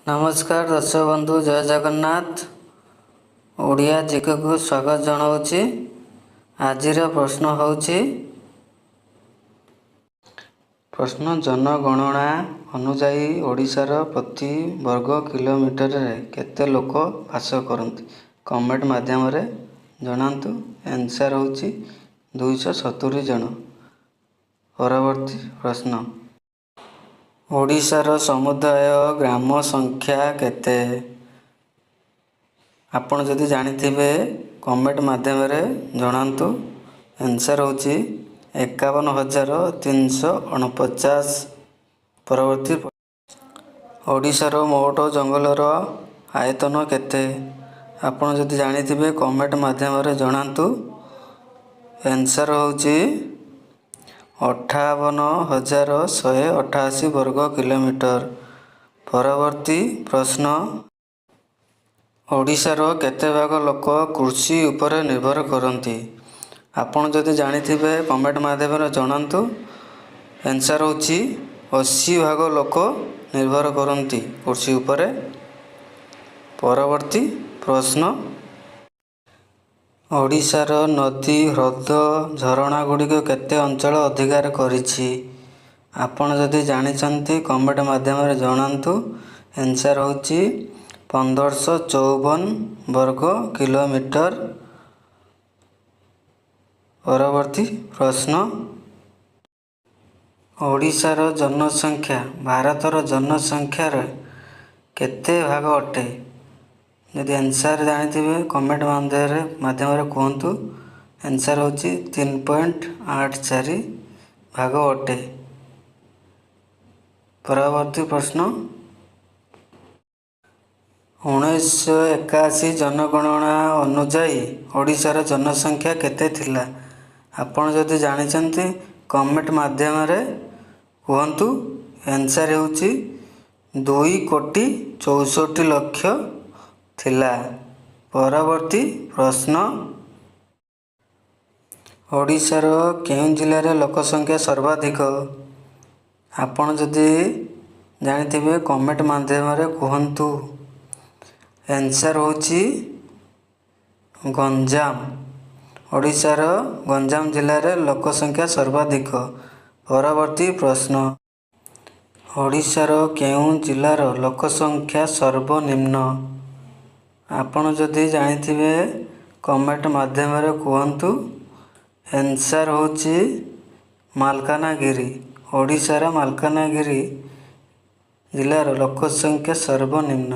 नमस्कार दर्शक बंधु, जय जगन्नाथ। ओडिया जीके को स्वागत जनाऊँगी। आज प्रश्न होची प्रश्न जनगणना अनुजाई ओडिशार प्रति वर्ग किलोमीटर रे केते लोक वास करते? कमेंट माध्यम रे जनातु। आंसर होची 270 जन। परवर्ती प्रश्न, ओडिशार समुदाय ग्राम संख्या केते? आपण जदि जानिथिबे कमेंट माध्यम रे जनातु। आंसर होची 51,349। परवर्ती, ओडिशार मोट जंगलर आयतन केते? आपण जदि जानिथिबे कमेंट माध्यम रे जनातु। आंसर होची 58,188 वर्ग किलोमीटर। परवर्ती प्रश्न, ओडिशार केते भाग लोक कृषि उपर निर्भर करती? आपण जदि जानिथिबे कमेंट माध्यम रे जनातु। आंसर होची 80 भाग लोक निर्भर करती कृषि उपर। परवर्ती प्रश्न, ओडिशार नदी ह्रद झरणा गुड़िक केते अंचल अधिकार करिछि? आपण जदि जानिछंती कमेंट माध्यम रे जनातु। आंसर होची 1554 वर्ग किलोमीटर। परवर्ती प्रश्न, ओडिशार जनसंख्या भारतर जनसंख्यार केते भाग अटे? यदि आंसर जानिथिबे कमेंट माध्यम रे कहतु। आंसर होची 3.84 भाग अटे। परवर्ती प्रश्न, 1981 जनगणना अनुजाई ओडिशार जनसंख्या केते थिला? आपण जदि जानिछंती कमेंट माध्यम रे कहतु। आंसर होची 2,64,00,000 थिला। परवर्ती प्रश्न, ओडिशार केउं जिल्ला रे लोक संख्या सर्वाधिक? आपण जदि जानिथिबे कमेंट माध्यम रे कहतु। आंसर होची गंजाम। ओडिशार गंजाम जिल्ला रे लोक संख्या सर्वाधिक। परवर्ती प्रश्न, ओडिशार केउं जिल्लार लोक संख्या सर्वनिम्न? आपण जदि जानिथिबे कमेंट माध्यम रे कहतु। आंसर होची मालकानगिरी। ओडिशार मालकानगिरी जिल्लार लोक संख्या सर्वनिम्न।